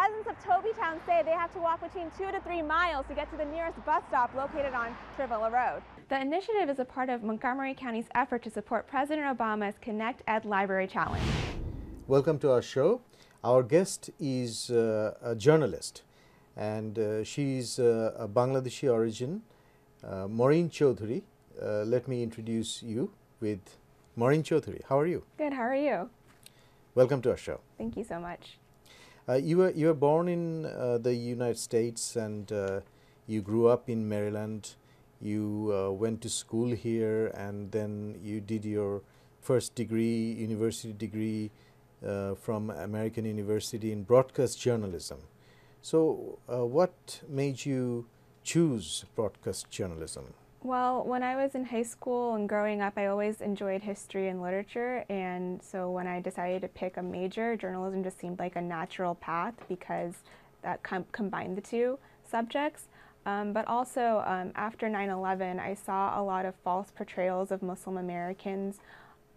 residents of Tobytown say they have to walk between 2 to 3 miles to get to the nearest bus stop located on Trevilla Road. The initiative is a part of Montgomery County's effort to support President Obama's Connect Ed Library Challenge. Welcome to our show. Our guest is a journalist, and she's a Bangladeshi origin, Maureen Chowdhury. Let me introduce you with Maureen Chowdhury. How are you? Good, how are you? Welcome to our show. Thank you so much. You were born in the United States, and you grew up in Maryland. You went to school here, and then you did your first degree, university degree, from American University in broadcast journalism. So what made you choose broadcast journalism? Well, when I was in high school and growing up, I always enjoyed history and literature, and so when I decided to pick a major, journalism just seemed like a natural path because that combined the two subjects. But also after 9/11, I saw a lot of false portrayals of Muslim Americans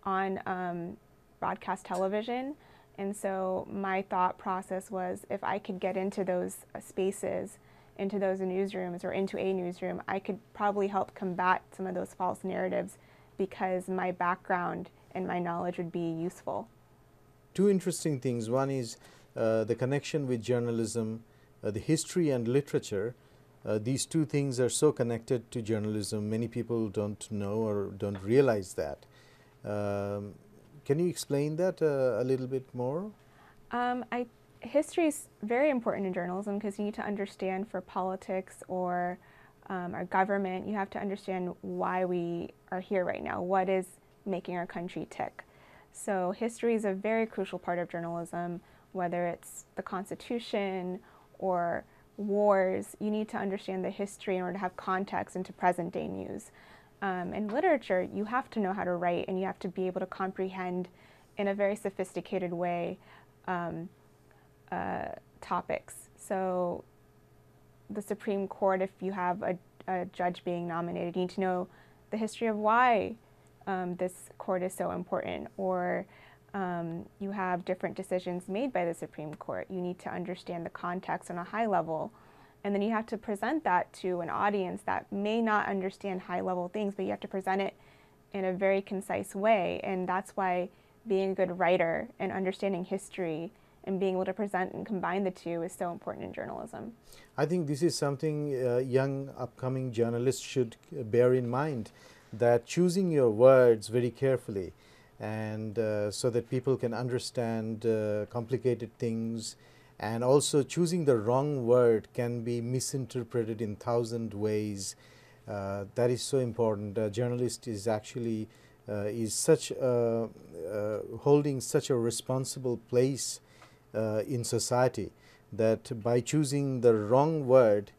on broadcast television, and so my thought process was if I could get into those spaces, into those newsrooms or into a newsroom, I could probably help combat some of those false narratives because my background and my knowledge would be useful. Two interesting things. One is the connection with journalism, the history and literature. These two things are so connected to journalism. Many people don't know or don't realize that. Can you explain that a little bit more? History is very important in journalism because you need to understand for politics or our government, you have to understand why we are here right now, what is making our country tick. So history is a very crucial part of journalism, whether it's the Constitution or wars. You need to understand the history in order to have context into present day news. In literature, you have to know how to write and you have to be able to comprehend in a very sophisticated way topics. So the Supreme Court, if you have a judge being nominated, you need to know the history of why this court is so important, or you have different decisions made by the Supreme Court. You need to understand the context on a high level, and then you have to present that to an audience that may not understand high level things, but you have to present it in a very concise way, and that's why being a good writer and understanding history and being able to present and combine the two is so important in journalism. I think this is something young upcoming journalists should bear in mind, that choosing your words very carefully and so that people can understand complicated things, and also choosing the wrong word can be misinterpreted in 1,000 ways. That is so important. A journalist is actually holding such a responsible place in society, that by choosing the wrong word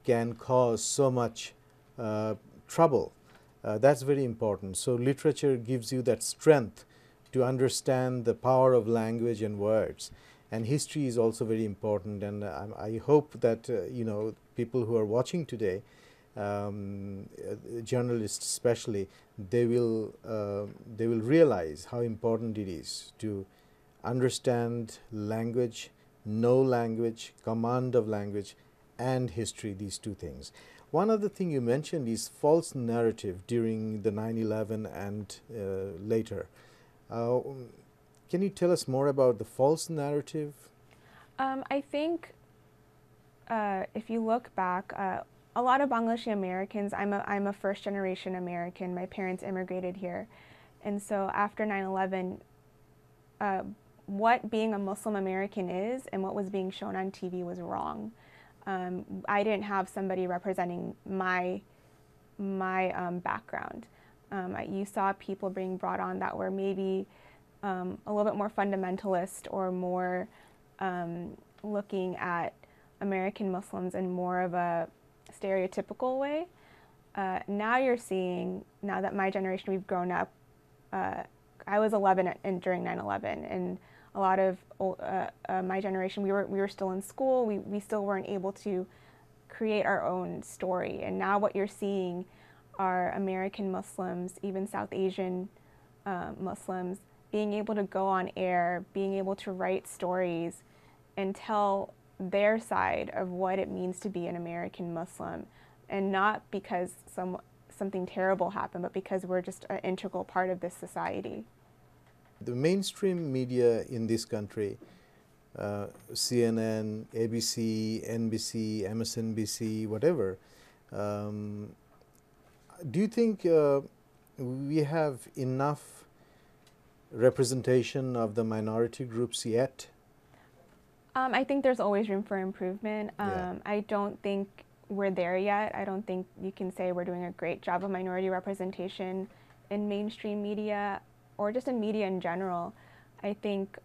can cause so much trouble. That's very important. So literature gives you that strength to understand the power of language and words, and history is also very important. And I hope that people who are watching today, journalists especially, they will realize how important it is to understand language, know language, command of language, and history, these two things. One other thing you mentioned is false narrative during the 9/11 and later. Can you tell us more about the false narrative? I think if you look back, a lot of Bangladeshi Americans, I'm a first generation American, my parents immigrated here, and so after 9/11, what being a Muslim American is and what was being shown on TV was wrong. I didn't have somebody representing my background. You saw people being brought on that were maybe a little bit more fundamentalist or more looking at American Muslims in more of a stereotypical way. Now you're seeing, now that my generation, we've grown up, I was 11 during 9/11, and a lot of my generation, we were still in school. We still weren't able to create our own story. And now what you're seeing are American Muslims, even South Asian Muslims, being able to go on air, being able to write stories and tell their side of what it means to be an American Muslim, and not because something terrible happened, but because we're just an integral part of this society. The mainstream media in this country, CNN, ABC, NBC, MSNBC, whatever, do you think we have enough representation of the minority groups yet? I think there's always room for improvement. I don't think we're there yet. I don't think you can say we're doing a great job of minority representation in mainstream media or just in media in general. I think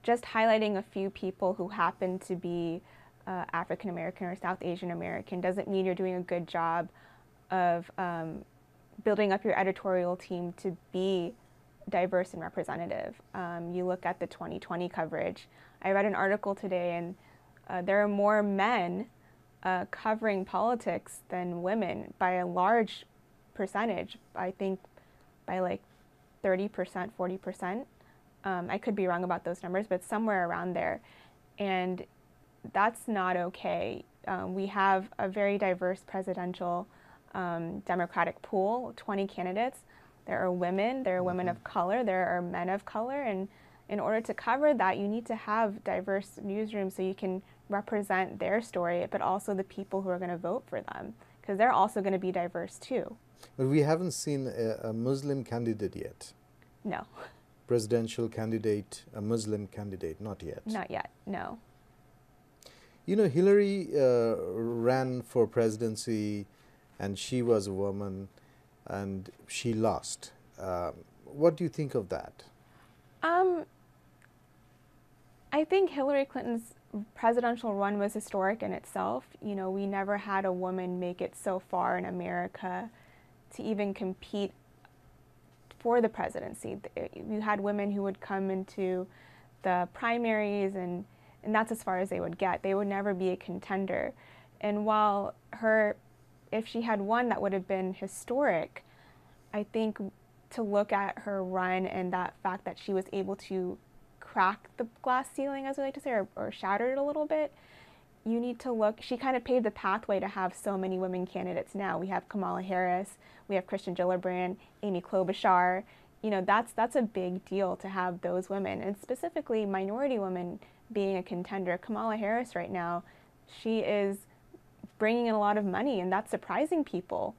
just highlighting a few people who happen to be African American or South Asian American doesn't mean you're doing a good job of building up your editorial team to be diverse and representative. You look at the 2020 coverage. I read an article today, and there are more men covering politics than women by a large percentage. I think by like 30%, 40%. I could be wrong about those numbers, but somewhere around there. And that's not okay. We have a very diverse presidential Democratic pool, 20 candidates. There are women, there are women of color, there are men of color, and in order to cover that, you need to have diverse newsrooms so you can represent their story, but also the people who are going to vote for them, because they're also going to be diverse too. But we haven't seen a Muslim candidate yet. No. Presidential candidate, a Muslim candidate, not yet. Not yet, no. You know, Hillary ran for presidency, and she was a woman, and she lost. What do you think of that? I think Hillary Clinton's presidential run was historic in itself. You know, we never had a woman make it so far in America to even compete for the presidency. You had women who would come into the primaries, and that's as far as they would get. They would never be a contender. And while if she had won, that would have been historic. I think to look at her run and that fact that she was able to crack the glass ceiling, as we like to say, or shatter it a little bit, you need to look. She kind of paved the pathway to have so many women candidates now. We have Kamala Harris, we have Kristen Gillibrand, Amy Klobuchar. You know, that's a big deal to have those women, and specifically minority women being a contender. Kamala Harris right now, she is bringing in a lot of money, and that's surprising people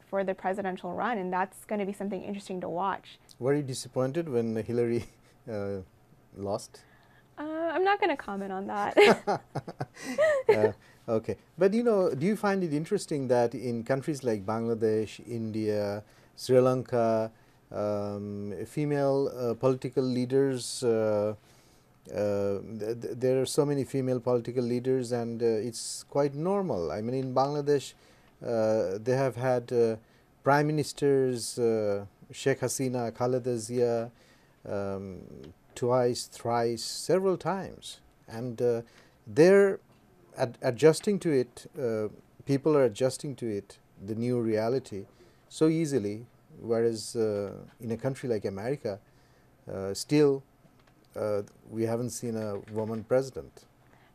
for the presidential run, and that's going to be something interesting to watch. Were you disappointed when Hillary lost? I'm not going to comment on that. Okay. But, you know, do you find it interesting that in countries like Bangladesh, India, Sri Lanka, female political leaders, there are so many female political leaders, and it's quite normal. I mean, in Bangladesh, they have had prime ministers, Sheikh Hasina, Khaleda Zia, twice, thrice, several times, and they're adjusting to it. People are adjusting to it, the new reality, so easily. Whereas in a country like America, still we haven't seen a woman president.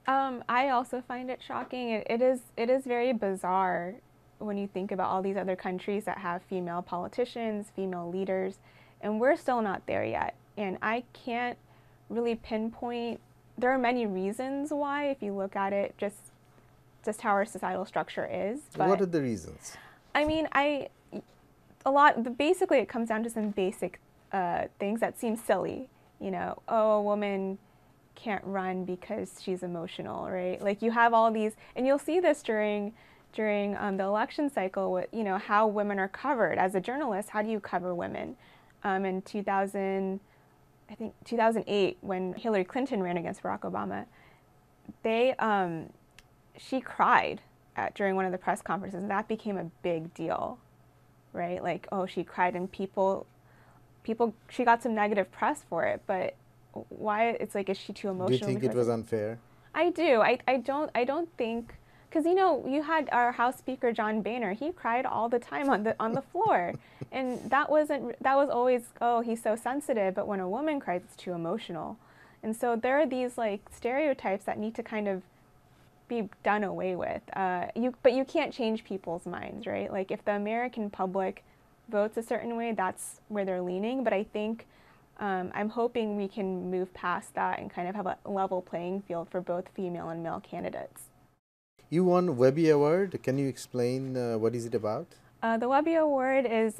I also find it shocking. It is very bizarre when you think about all these other countries that have female politicians, female leaders, and we're still not there yet. And I can't really pinpoint. There are many reasons why, if you look at it, just how our societal structure is. But what are the reasons? I mean, basically it comes down to some basic things that seem silly. You know, oh, a woman can't run because she's emotional, right? Like, you have all these, and you'll see this during the election cycle, with, you know, how women are covered. As a journalist, how do you cover women? In 2008, when Hillary Clinton ran against Barack Obama, she cried during one of the press conferences, and that became a big deal, right? Like, oh, she cried, and she got some negative press for it, but why? It's like, is she too emotional? Do you think it was unfair? I do. I don't think, because, you know, you had our House Speaker John Boehner. He cried all the time on the floor, and that was always, oh, he's so sensitive. But when a woman cries, it's too emotional, And so there are these like stereotypes that need to kind of be done away with. But you can't change people's minds, right? Like if the American public votes a certain way, that's where they're leaning. But I think I'm hoping we can move past that and kind of have a level playing field for both female and male candidates. You won Webby Award. Can you explain what is it about? The Webby Award is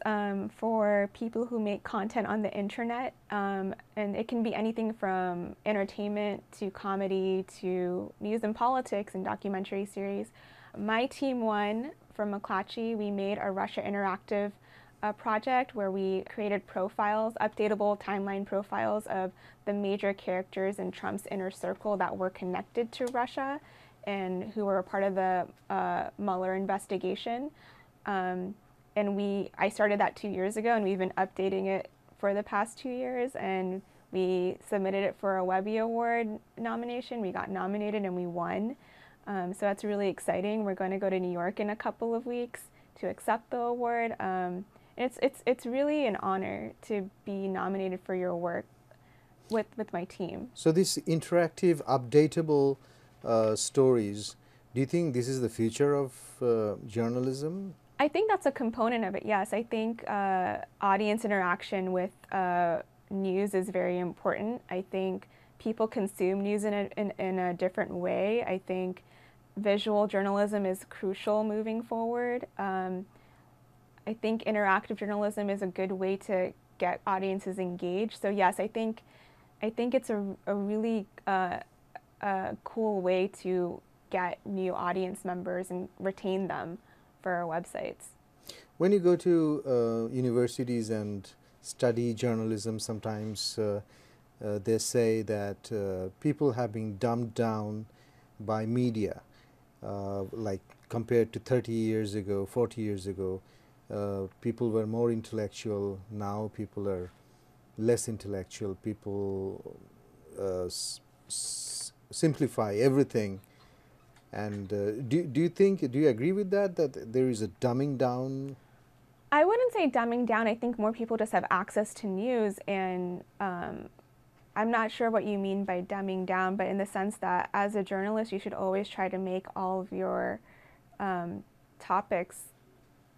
for people who make content on the internet, and it can be anything from entertainment to comedy to news and politics and documentary series. My team won from McClatchy. We made a Russia Interactive project where we created profiles, updatable timeline profiles of the major characters in Trump's inner circle that were connected to Russia and who were a part of the Mueller investigation. I started that 2 years ago, and we've been updating it for the past 2 years, and we submitted it for a Webby Award nomination. We got nominated and we won. So that's really exciting. We're going to go to New York in a couple of weeks to accept the award. It's really an honor to be nominated for your work with my team. So this interactive, updatable stories, do you think this is the future of journalism? I think that's a component of it, yes. I think audience interaction with news is very important. I think people consume news in a different way. I think visual journalism is crucial moving forward. I think interactive journalism is a good way to get audiences engaged. So yes, I think it's a really cool way to get new audience members and retain them for our websites. When you go to universities and study journalism, sometimes they say that people have been dumbed down by media, like compared to 30 years ago, 40 years ago. People were more intellectual. Now people are less intellectual. People simplify everything. And do you agree with that there is a dumbing down? I wouldn't say dumbing down. I think more people just have access to news, and I'm not sure what you mean by dumbing down, but in the sense that as a journalist, you should always try to make all of your topics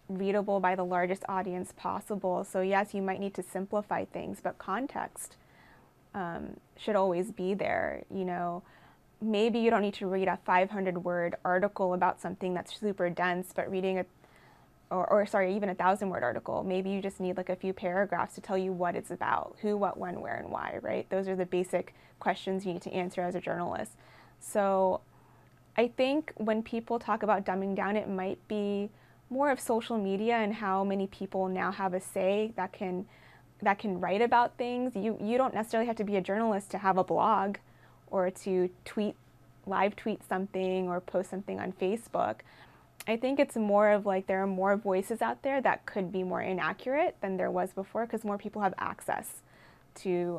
readable by the largest audience possible. So yes, you might need to simplify things, but context should always be there, you know. Maybe you don't need to read a 500-word article about something that's super dense, but reading even a 1,000-word article, maybe you just need like a few paragraphs to tell you what it's about, who, what, when, where, and why, right? Those are the basic questions you need to answer as a journalist. So I think when people talk about dumbing down, it might be more of social media and how many people now have a say that can write about things. You don't necessarily have to be a journalist to have a blog or to live tweet something or post something on Facebook. I think it's more of like there are more voices out there that could be more inaccurate than there was before because more people have access to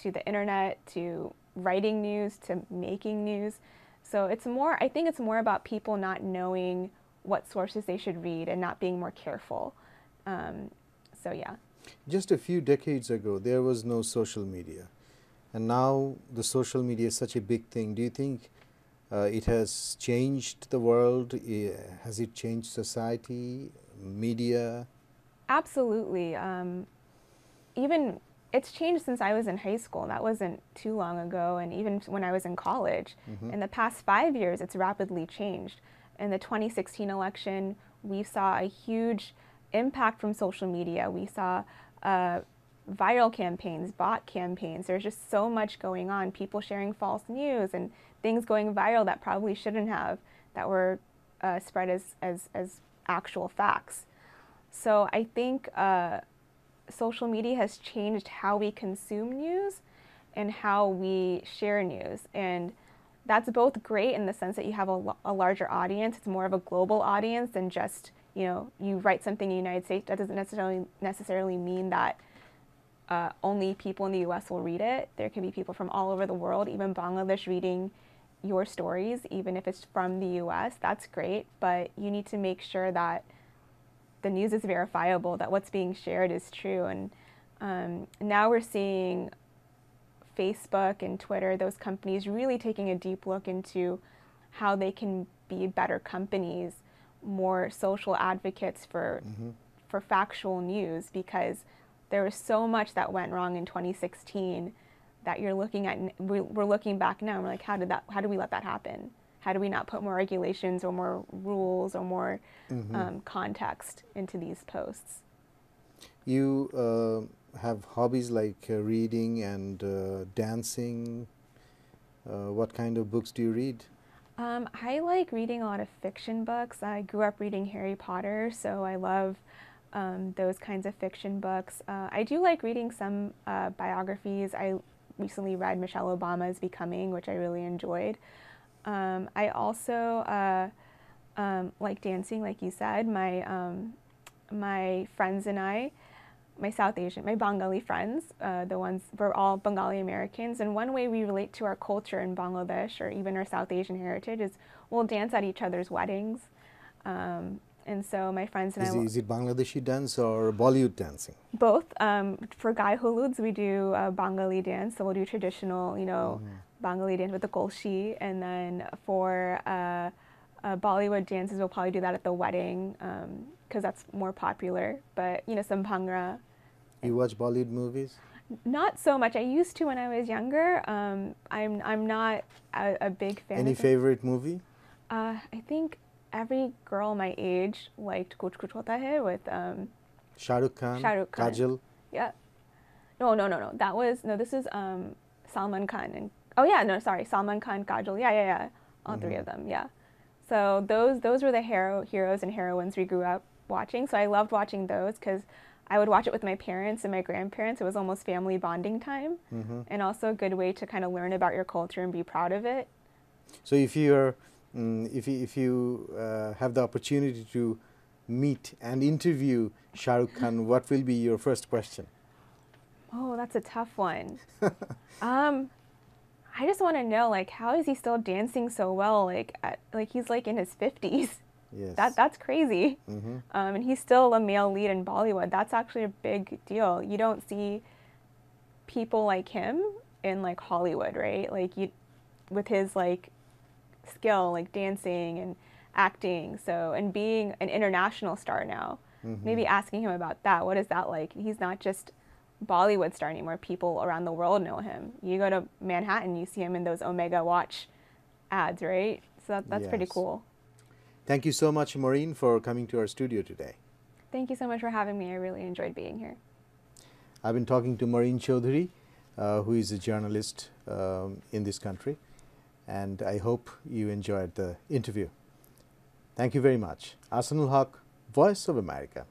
the internet, to writing news, to making news. So I think it's more about people not knowing what sources they should read and not being more careful. So yeah. Just a few decades ago, there was no social media. And now the social media is such a big thing. Do you think it has changed the world? Has it changed society, media? Absolutely. Even it's changed since I was in high school. That wasn't too long ago. And even when I was in college, in the past 5 years, it's rapidly changed. In the 2016 election, we saw a huge impact from social media. We saw viral campaigns, bot campaigns. There's just so much going on. People sharing false news and things going viral that probably shouldn't have, that were spread as actual facts. So I think social media has changed how we consume news and how we share news. And that's both great in the sense that you have a larger audience. It's more of a global audience than just, you write something in the United States. That doesn't necessarily mean that only people in the US will read it. There can be people from all over the world, even Bangladesh, reading your stories, even if it's from the US. That's great, but you need to make sure that the news is verifiable, that what's being shared is true. And now we're seeing Facebook and Twitter, those companies really taking a deep look into how they can be better companies, more social advocates for factual news, because there was so much that went wrong in 2016 that you're looking at, we're looking back now and we're like, how did we let that happen? How do we not put more regulations or more rules or more context into these posts? You have hobbies like reading and dancing. What kind of books do you read? I like reading a lot of fiction books. I grew up reading Harry Potter, so I love those kinds of fiction books. I do like reading some biographies. I recently read Michelle Obama's Becoming, which I really enjoyed. I also like dancing, like you said. My friends and I, my Bengali friends, we're all Bengali Americans, and one way we relate to our culture in Bangladesh or even our South Asian heritage is we'll dance at each other's weddings. And so my friends and Is it Bangladeshi dance or Bollywood dancing? both. For Guy Huluds, we do Bengali dance, so we'll do traditional, Bengali dance with the kolshi, and then for Bollywood dances, we'll probably do that at the wedding because that's more popular. But some bhangra. You watch Bollywood movies? Not so much. I used to when I was younger. I'm not a big fan. Any favorite movie? I think every girl my age liked Kuch Kuch Hota Hai with Shah Rukh Khan, Kajol. Yeah. No. This is Salman Khan and Salman Khan, Kajol. Yeah. All three of them. Yeah. So those were the heroes and heroines we grew up watching. So I loved watching those because I would watch it with my parents and my grandparents. It was almost family bonding time, and also a good way to kind of learn about your culture and be proud of it. So if you have the opportunity to meet and interview Shah Rukh Khan, what will be your first question? Oh, that's a tough one. I just want to know, how is he still dancing so well? He's in his 50s. Yes. That's crazy. And he's still a male lead in Bollywood. That's actually a big deal. You don't see people like him in Hollywood, right? With his skill, dancing and acting. So, and being an international star now. Maybe asking him about that. What is that like? He's not just Bollywood star anymore. People around the world know him. You go to Manhattan, you see him in those Omega watch ads, right? So that's pretty cool. Thank you so much, Maureen, for coming to our studio today. Thank you so much for having me. I really enjoyed being here. I've been talking to Maureen Chowdhury, who is a journalist in this country, and I hope you enjoyed the interview. Thank you very much. Ahsanul Haq, Voice of America.